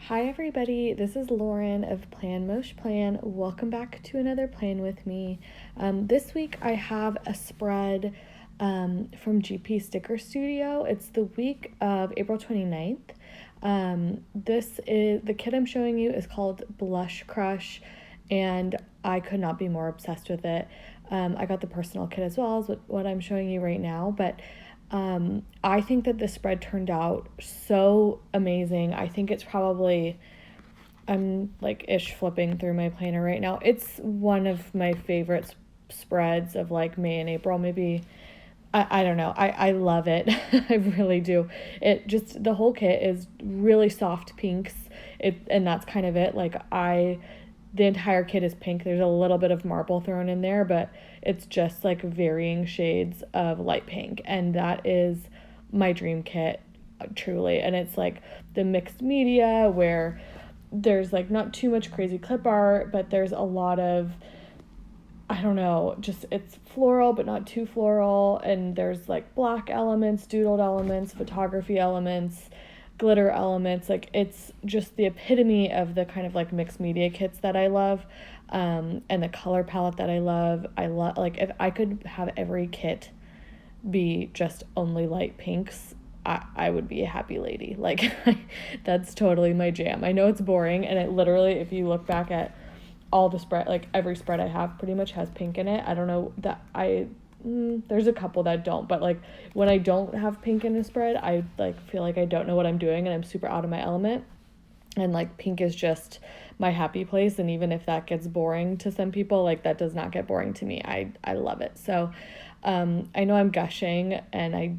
Hi everybody, this is Lauren of planmoshplan. Welcome back to another plan with me. This week I have a spread from GP Sticker Studio. It's the week of April 29th. The kit I'm showing you is called Blush Crush, and I could not be more obsessed with it. I got the personal kit as well as what I'm showing you right now, but I think that this spread turned out so amazing. I think it's probably, I'm like flipping through my planner right now. It's one of my favorite spreads of like May and April, maybe. I don't know. I love it. I really do. It just, the whole kit is really soft pinks. And that's kind of it. The entire kit is pink. There's a little bit of marble thrown in there, but it's just like varying shades of light pink. And that is my dream kit, truly. And it's like the mixed media where there's like not too much crazy clip art, but there's a lot of, I don't know, just it's floral, but not too floral. And there's like black elements, doodled elements, photography elements, glitter elements. Like it's just the epitome of the kind of like mixed media kits that I love, and the color palette that I love. Like if I could have every kit be just only light pinks, I would be a happy lady. Like that's totally my jam. I know it's boring, and it literally, if you look back at all the spread, like every spread I have pretty much has pink in it. I don't know that there's a couple that don't, but like when I don't have pink in a spread, I like feel like I don't know what I'm doing and I'm super out of my element, and like pink is just my happy place. And even if that gets boring to some people, like that does not get boring to me. I love it. So I know I'm gushing and I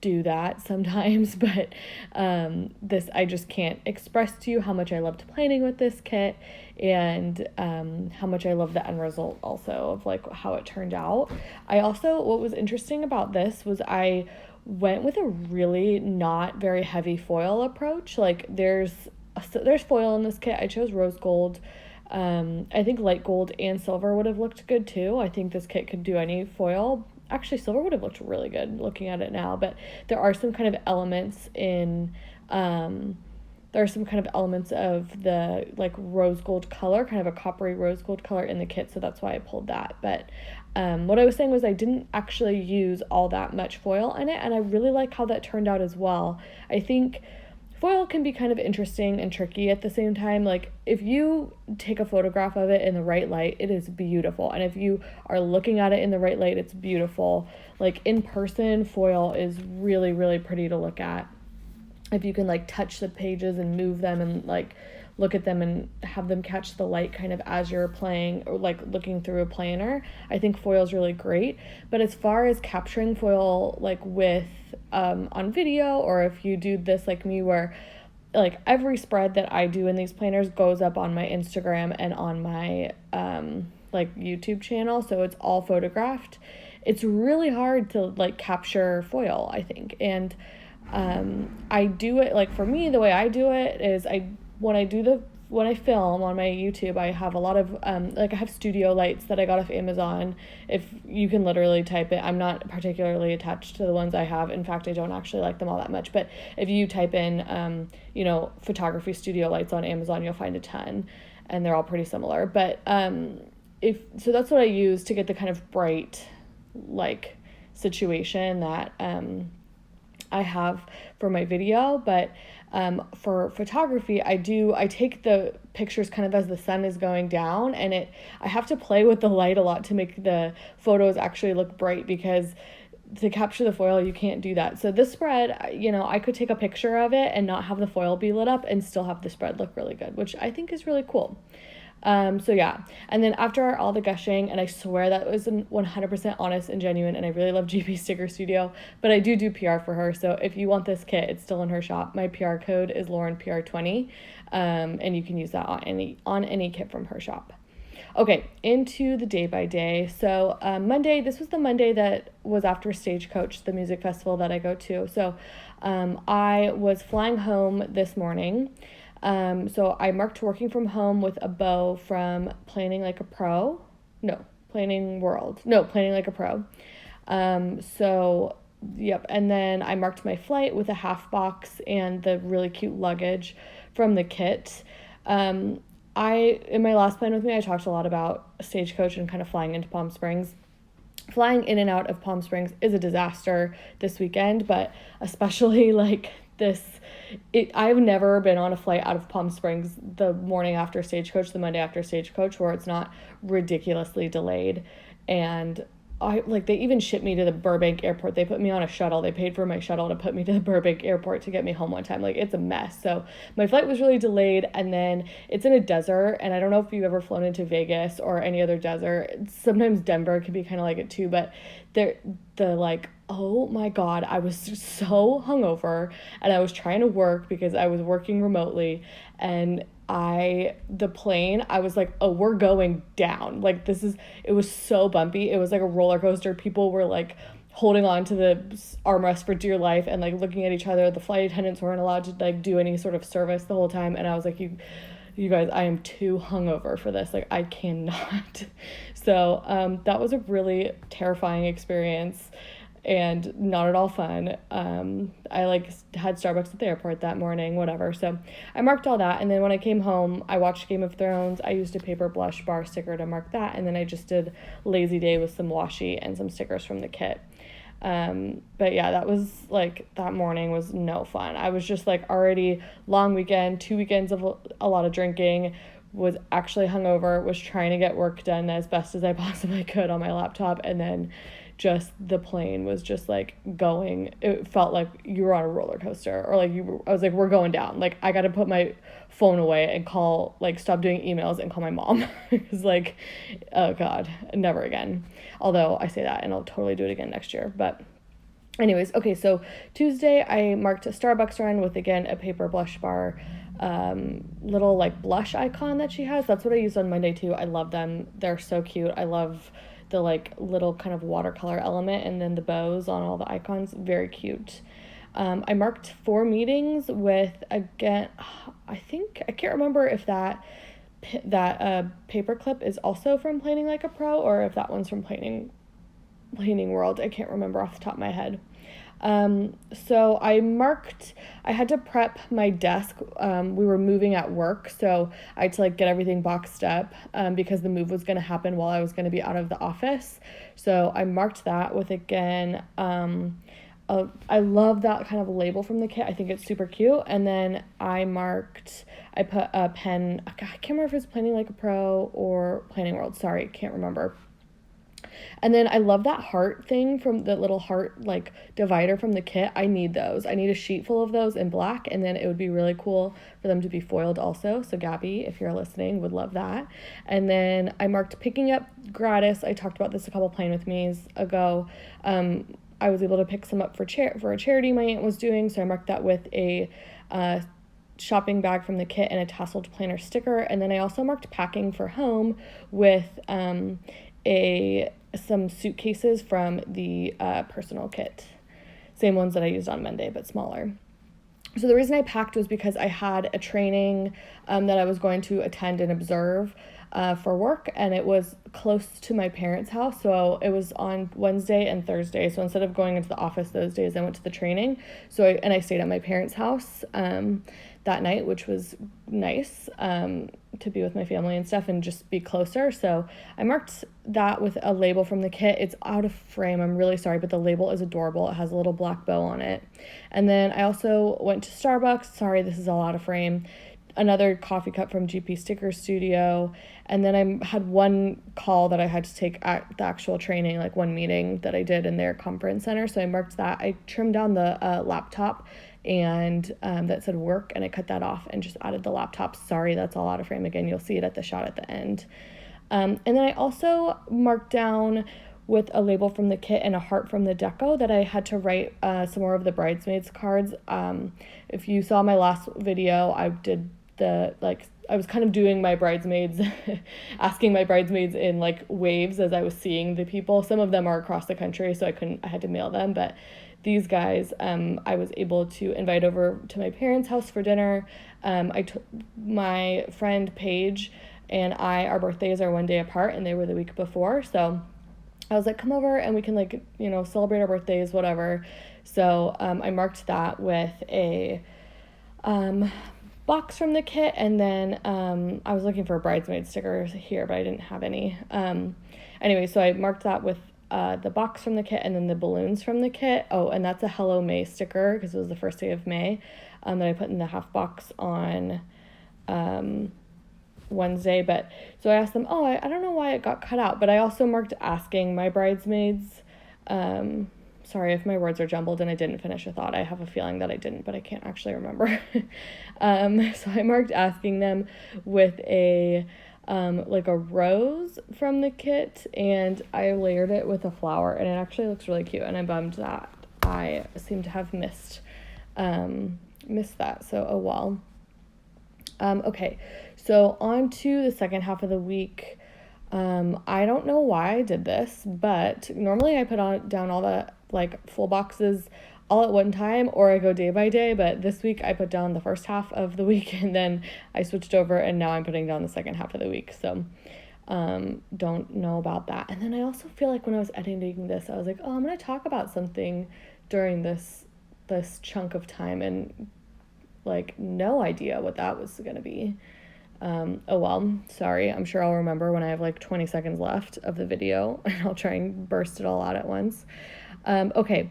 do that sometimes, but I just can't express to you how much I loved planning with this kit, and how much I love the end result also of like how it turned out. What was interesting about this was I went with a really not very heavy foil approach. Like there's foil in this kit. I chose rose gold. I think light gold and silver would have looked good too. I think this kit could do any foil. Actually, silver would have looked really good looking at it now, but there are some kind of elements of the like rose gold color, kind of a coppery rose gold color in the kit, so that's why I pulled that. But what I was saying was I didn't actually use all that much foil in it, and I really like how that turned out as well. I think foil can be kind of interesting and tricky at the same time. Like if you take a photograph of it in the right light, it is beautiful. And if you are looking at it in the right light, it's beautiful. Like in person, foil is really, really pretty to look at. If you can like touch the pages and move them and like look at them and have them catch the light kind of as you're playing or like looking through a planner, I think foil is really great. But as far as capturing foil like with on video, or if you do this like me where like every spread that I do in these planners goes up on my Instagram and on my like YouTube channel, so it's all photographed. It's really hard to like capture foil, I think. And I do it like, for me, the way I do it is when I film on my YouTube, I have a lot of I have studio lights that I got off Amazon. If you can literally type it, I'm not particularly attached to the ones I have. In fact, I don't actually like them all that much. But if you type in photography studio lights on Amazon, you'll find a ton, and they're all pretty similar. But that's what I use to get the kind of bright like situation that I have for my video. But for photography, I take the pictures kind of as the sun is going down, and I have to play with the light a lot to make the photos actually look bright, because to capture the foil, you can't do that. So this spread, I could take a picture of it and not have the foil be lit up and still have the spread look really good, which I think is really cool. So yeah, and then after all the gushing, and I swear that was 100% honest and genuine, and I really love GP Sticker Studio, but I do PR for her, so if you want this kit, it's still in her shop. My PR code is LaurenPR20, and you can use that on any kit from her shop. Okay, into the day by day. So Monday, this was the Monday that was after Stagecoach, the music festival that I go to. So I was flying home this morning. So I marked working from home with a bow from Planning Like a Pro. No, Planning World. No, Planning Like a Pro. Yep. And then I marked my flight with a half box and the really cute luggage from the kit. In my last plan with me, I talked a lot about Stagecoach and kind of flying into Palm Springs. Flying in and out of Palm Springs is a disaster this weekend, but especially like I've never been on a flight out of Palm Springs the morning after Stagecoach, the Monday after Stagecoach, where it's not ridiculously delayed. And they even shipped me to the Burbank airport. They put me on a shuttle. They paid for my shuttle to put me to the Burbank airport to get me home one time. Like, it's a mess. So my flight was really delayed, and then it's in a desert, and I don't know if you've ever flown into Vegas or any other desert. Sometimes Denver can be kind of like it too, but oh my God, I was so hungover, and I was trying to work because I was working remotely, and the plane, I was like, oh, we're going down. Like, it was so bumpy. It was like a roller coaster. People were like holding on to the armrest for dear life and like looking at each other. The flight attendants weren't allowed to like do any sort of service the whole time. And I was like, you guys, I am too hungover for this. Like, I cannot. So, that was a really terrifying experience and not at all fun. I had Starbucks at the airport that morning, whatever. So I marked all that, and then when I came home, I watched Game of Thrones. I used a paper blush bar sticker to mark that, and then I just did lazy day with some washi and some stickers from the kit. But yeah, that morning was no fun. I was just like already long weekend, 2 weekends of a lot of drinking, was actually hungover, was trying to get work done as best as I possibly could on my laptop, and then just the plane was just like going. It felt like you were on a roller coaster, or I was like, we're going down. Like, I got to put my phone away and stop doing emails and call my mom. It's like, oh God, never again. Although I say that and I'll totally do it again next year. But anyways, okay, so Tuesday I marked a Starbucks run with, again, a paper blush bar, little like blush icon that she has. That's what I used on Monday too. I love them. They're so cute. I love the like little kind of watercolor element, and then the bows on all the icons. Very cute. I marked 4 meetings with, again, I can't remember if that paper clip is also from Planning Like a Pro, or if that one's from Planning World. I can't remember off the top of my head. So I had to prep my desk. We were moving at work, so I had to like get everything boxed up, because the move was going to happen while I was going to be out of the office. So I marked that with, again, I love that kind of label from the kit. I think it's super cute. And then I put a pen, I can't remember if it's Planning Like a Pro or Planning World. Sorry, can't remember. And then I love that heart thing from the little heart like divider from the kit. I need those. I need a sheet full of those in black, and then it would be really cool for them to be foiled also. So Gabby, if you're listening, would love that. And then I marked picking up gratis. I talked about this a couple Plan With Me's ago. I was able to pick some up for a charity my aunt was doing, so I marked that with a shopping bag from the kit and a tasseled planner sticker. And then I also marked packing for home with some suitcases from the personal kit. Same ones that I used on Monday, but smaller. So the reason I packed was because I had a training that I was going to attend and observe for work, and it was close to my parents' house, so it was on Wednesday and Thursday. So instead of going into the office those days, I went to the training. So I stayed at my parents' house that night, which was nice, to be with my family and stuff and just be closer. So I marked that with a label from the kit. It's out of frame, I'm really sorry, but the label is adorable. It has a little black bow on it. And then I also went to Starbucks. Sorry, this is all out of frame. Another coffee cup from GP Sticker Studio. And then I had one call that I had to take at the actual training, like one meeting that I did in their conference center. So I marked that. I trimmed down the laptop and that said work, and I cut that off and just added the laptop. Sorry, that's all out of frame again. You'll see it at the shot at the end. And then I also marked down with a label from the kit and a heart from the deco that I had to write some more of the bridesmaids cards. If you saw my last video, I did I was kind of doing my bridesmaids, asking my bridesmaids in like waves as I was seeing the people. Some of them are across the country, so I had to mail them, but these guys, I was able to invite over to my parents' house for dinner. My friend Paige and our birthdays are one day apart, and they were the week before, so I was like, come over and we can celebrate our birthdays, whatever. So I marked that with a box from the kit, and then I was looking for bridesmaid stickers here, but I didn't have any. Anyway, so I marked that with the box from the kit and then the balloons from the kit. Oh, and that's a Hello May sticker because it was the first day of May that I put in the half box on Wednesday. But so I asked them, oh, I don't know why it got cut out, but I also marked asking my bridesmaids. Sorry if my words are jumbled and I didn't finish a thought. I have a feeling that I didn't, but I can't actually remember. So I marked asking them with a like a rose from the kit, and I layered it with a flower, and it actually looks really cute, and I'm bummed that I seem to have missed that. So, oh well. Okay, so on to the second half of the week. I don't know why I did this, but normally I put down all the like full boxes all at one time, or I go day by day, but this week I put down the first half of the week and then I switched over and now I'm putting down the second half of the week. So don't know about that. And then I also feel like when I was editing this, I was like, oh, I'm going to talk about something during this chunk of time, and like no idea what that was going to be. Oh well, sorry. I'm sure I'll remember when I have like 20 seconds left of the video and I'll try and burst it all out at once. Okay.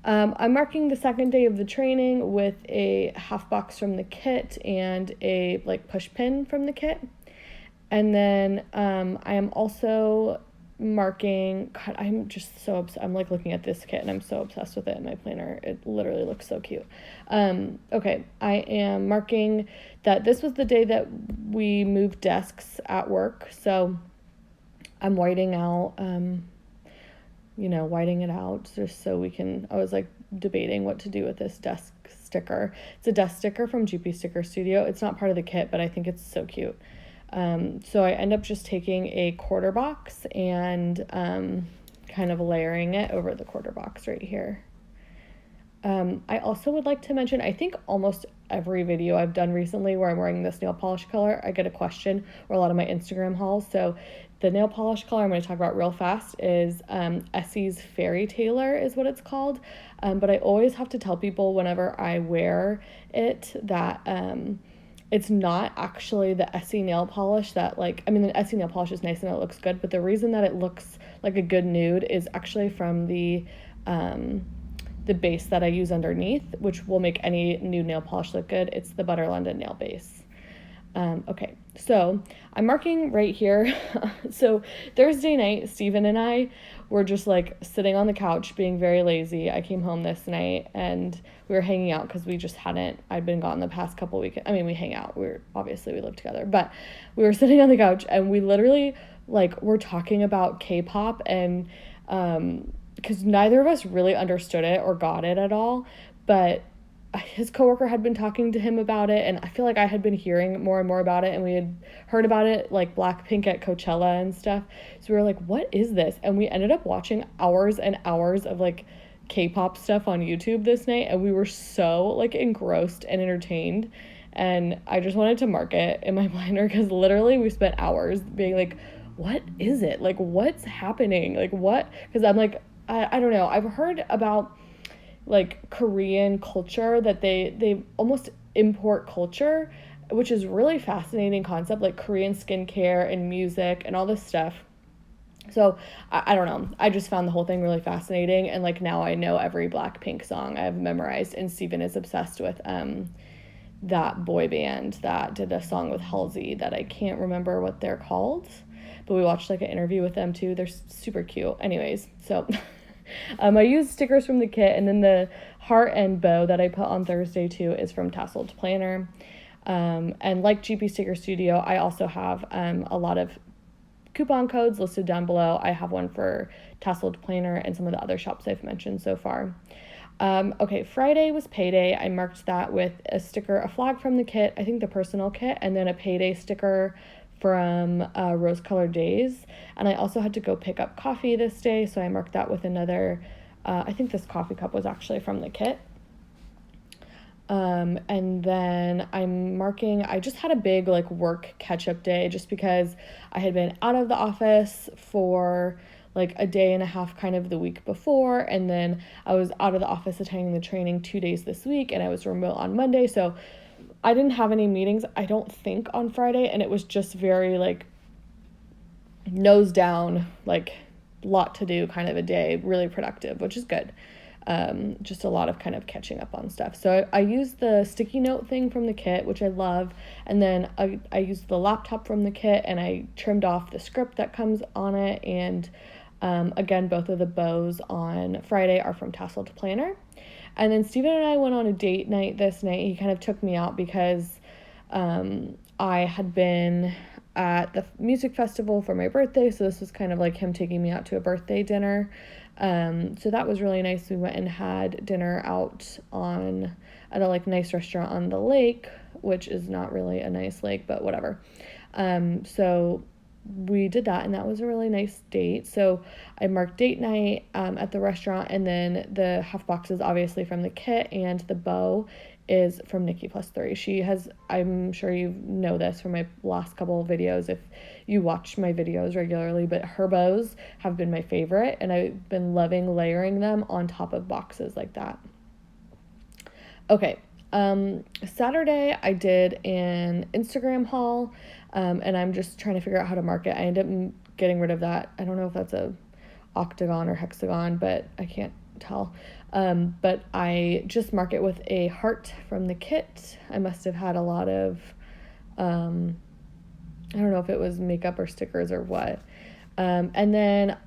I'm marking the second day of the training with a half box from the kit and a like push pin from the kit. And then I am also marking, God, I'm just so obsessed. I'm like looking at this kit and I'm so obsessed with it in my planner. It literally looks so cute. Okay, I am marking that this was the day that we moved desks at work. So I'm whiting out, whiting it out just so we can, I was like debating what to do with this desk sticker. It's a desk sticker from GP Sticker Studio. It's not part of the kit, but I think it's so cute. So I end up just taking a quarter box and kind of layering it over the quarter box right here. I also would like to mention, I think almost every video I've done recently where I'm wearing this nail polish color, I get a question, or a lot of my Instagram hauls. So the nail polish color I'm going to talk about real fast is Essie's Fairy Tailer is what it's called. But I always have to tell people whenever I wear it that it's not actually the Essie nail polish that the Essie nail polish is nice and it looks good, but the reason that it looks like a good nude is actually from the base that I use underneath, which will make any nude nail polish look good. It's the Butter London nail base. Okay, so I'm marking right here. So Thursday night, Steven and I were just like sitting on the couch being very lazy. I came home this night and we were hanging out because I'd been gone the past couple weekends. I mean, we hang out. We live together, but we were sitting on the couch and we literally were talking about K-pop, and because neither of us really understood it or got it at all, but his coworker had been talking to him about it, and I feel like I had been hearing more and more about it, and we had heard about it, like Blackpink at Coachella and stuff. So we were like, what is this? And we ended up watching hours and hours of K-pop stuff on YouTube this night, and we were so engrossed and entertained, and I just wanted to mark it in my planner because literally we spent hours being like, what is it? What's happening? What? Because I'm I don't know. I've heard about Korean culture that they almost import culture, which is really fascinating concept, Korean skincare and music and all this stuff. So I don't know. I just found the whole thing really fascinating, and now I know every Blackpink song I've memorized, and Steven is obsessed with that boy band that did a song with Halsey that I can't remember what they're called, but we watched an interview with them too. They're super cute. Anyways, so I used stickers from the kit, and then the heart and bow that I put on Thursday too is from Tasseled Planner. And like GP Sticker Studio, I also have a lot of coupon codes listed down below. I have one for Tasseled Planner and some of the other shops I've mentioned so far. Okay, Friday was payday. I marked that with a flag from the kit, I think the personal kit, and then a payday sticker from Rose Colored Days. And I also had to go pick up coffee this day, so I marked that with another, I think this coffee cup was actually from the kit. And then I just had a big work catch-up day just because I had been out of the office for a day and a half kind of the week before, and then I was out of the office attending the training 2 days this week, and I was remote on Monday, so I didn't have any meetings, I don't think, on Friday, and it was just very like nose down, like lot to do kind of a day, really productive, which is good. Just a lot of kind of catching up on stuff. So I used the sticky note thing from the kit, which I love, and then I used the laptop from the kit, and I trimmed off the script that comes on it, and again, both of the bows on Friday are from Tassel to Planner. And then Steven and I went on a date night this night. He kind of took me out because I had been at the music festival for my birthday, so this was kind of like him taking me out to a birthday dinner. So that was really nice. We went and had dinner out at a like nice restaurant on the lake, which is not really a nice lake, but whatever. So we did that, and that was a really nice date. So I marked date night at the restaurant, and then the half box is obviously from the kit, and the bow is from Nikki Plus 3. She has, I'm sure you know this from my last couple of videos if you watch my videos regularly, but her bows have been my favorite, and I've been loving layering them on top of boxes like that. Okay, Saturday I did an Instagram haul, and I'm just trying to figure out how to mark it. I ended up getting rid of that. I don't know if that's a octagon or hexagon, but I can't tell. But I just mark it with a heart from the kit. I must have had a lot of, I don't know if it was makeup or stickers or what. And then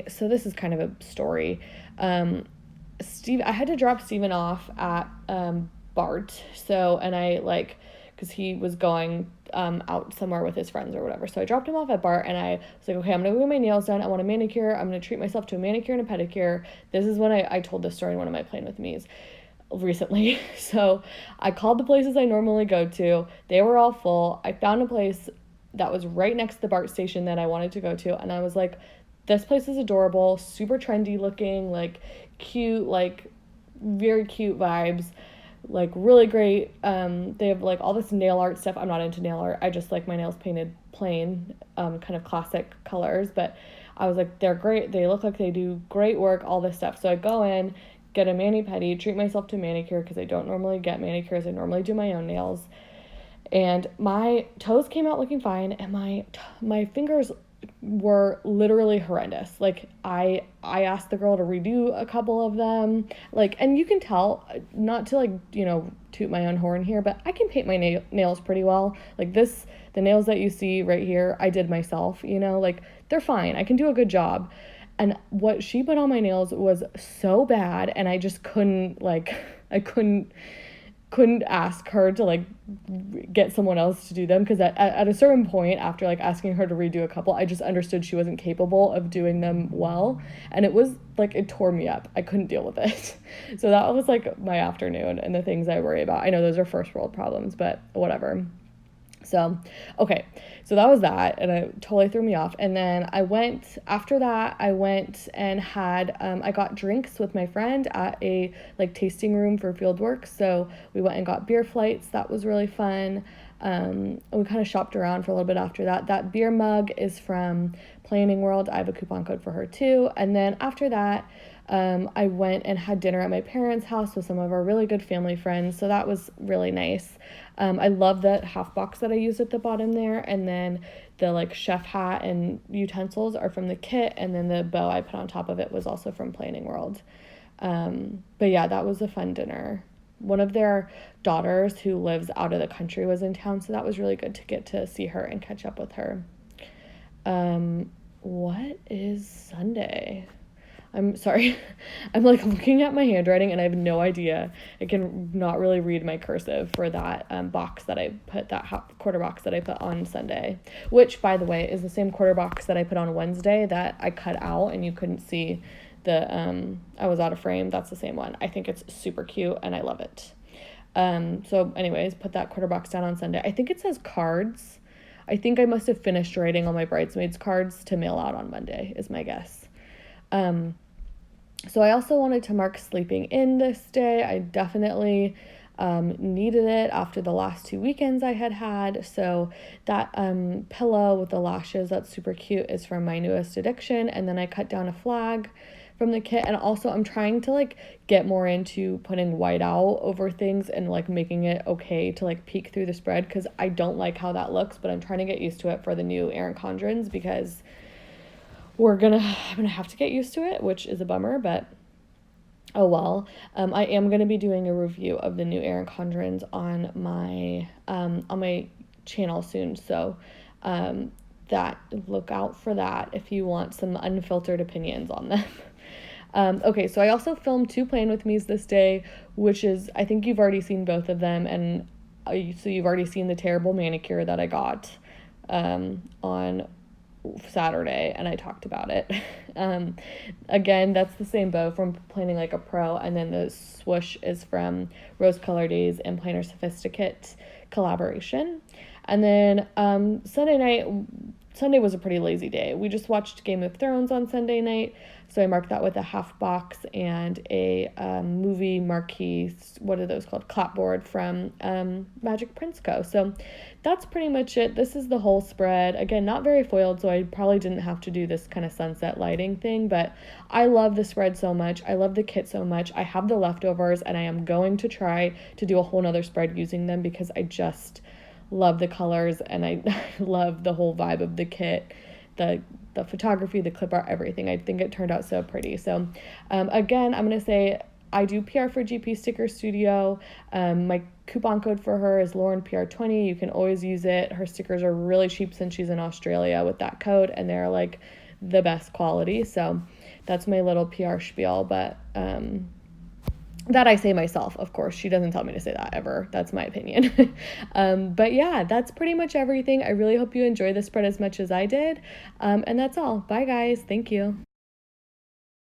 so this is kind of a story. I had to drop Steven off at Bart. So, and because he was going out somewhere with his friends or whatever. So I dropped him off at Bart, and I was like, okay, I'm going to go get my nails done. I want a manicure. I'm going to treat myself to a manicure and a pedicure. This is when I told this story in one of my Plan With Me's recently. So I called the places I normally go to. They were all full. I found a place that was right next to the BART station that I wanted to go to, and I was like, this place is adorable, super trendy looking, like cute, like very cute vibes, like really great. They have like all this nail art stuff. I'm not into nail art. I just like my nails painted plain, kind of classic colors, but I was like, they're great. They look like they do great work, all this stuff. So I go in, get a mani-pedi, treat myself to a manicure because I don't normally get manicures. I normally do my own nails. And my toes came out looking fine, and my fingers were literally horrendous. Like I asked the girl to redo a couple of them, like, and you can tell, not to like, toot my own horn here, but I can paint my nails pretty well. Like the nails that you see right here, I did myself, like they're fine. I can do a good job. And what she put on my nails was so bad, and I just couldn't ask her to like get someone else to do them, because at a certain point, after like asking her to redo a couple, I just understood she wasn't capable of doing them well, and it was like, it tore me up. I couldn't deal with it. So that was like my afternoon and the things I worry about. I know those are first world problems, but whatever. So, okay, so that was that, and it totally threw me off. And then after that, I went and had, I got drinks with my friend at a like tasting room for field work. So we went and got beer flights. That was really fun. And we kind of shopped around for a little bit after that. That beer mug is from Planning World. I have a coupon code for her too. And then after that, I went and had dinner at my parents' house with some of our really good family friends. So that was really nice. I love that half box that I used at the bottom there. And then the like chef hat and utensils are from the kit. And then the bow I put on top of it was also from Planning World. But yeah, that was a fun dinner. One of their daughters who lives out of the country was in town. So that was really good to get to see her and catch up with her. What is Sunday? I'm sorry. I'm like looking at my handwriting and I have no idea. I can not really read my cursive for that box that I put, that quarter box that I put on Sunday, which by the way is the same quarter box that I put on Wednesday that I cut out and you couldn't see I was out of frame. That's the same one. I think it's super cute and I love it. So anyways, put that quarter box down on Sunday. I think it says cards. I think I must have finished writing all my bridesmaids cards to mail out on Monday is my guess. So I also wanted to mark sleeping in this day. I definitely needed it after the last 2 weekends I had. So that pillow with the lashes, that's super cute, is from my newest addiction. And then I cut down a flag from the kit. And also I'm trying to like get more into putting white out over things and like making it okay to like peek through the spread, because I don't like how that looks, but I'm trying to get used to it for the new Erin Condrens, because I'm gonna have to get used to it, which is a bummer, but oh well. I am gonna be doing a review of the new Erin Condrens on my channel soon, so that look out for that if you want some unfiltered opinions on them. Okay, so I also filmed 2 Plan With Me's this day, which is, I think you've already seen both of them, and so you've already seen the terrible manicure that I got on Saturday, and I talked about it. Again, that's the same bow from Planning Like a Pro, and then the swoosh is from Rose Color Days and Planner Sophisticate collaboration. And then Sunday was a pretty lazy day. We just watched Game of Thrones on Sunday night, so I marked that with a half box and a movie marquee, what are those called, clapboard from Magic Prince Co. So that's pretty much it. This is the whole spread. Again, not very foiled, so I probably didn't have to do this kind of sunset lighting thing, but I love the spread so much. I love the kit so much. I have the leftovers, and I am going to try to do a whole nother spread using them, because I just love the colors, and I love the whole vibe of the kit, the photography, the clip art, everything. I think it turned out so pretty. So again, I'm going to say I do PR for GP Sticker Studio. My coupon code for her is LaurenPR20. You can always use it. Her stickers are really cheap since she's in Australia with that code, and they're like the best quality. So that's my little PR spiel, but that I say myself, of course. She doesn't tell me to say that ever. That's my opinion. But yeah, that's pretty much everything. I really hope you enjoy the spread as much as I did. And that's all. Bye, guys. Thank you.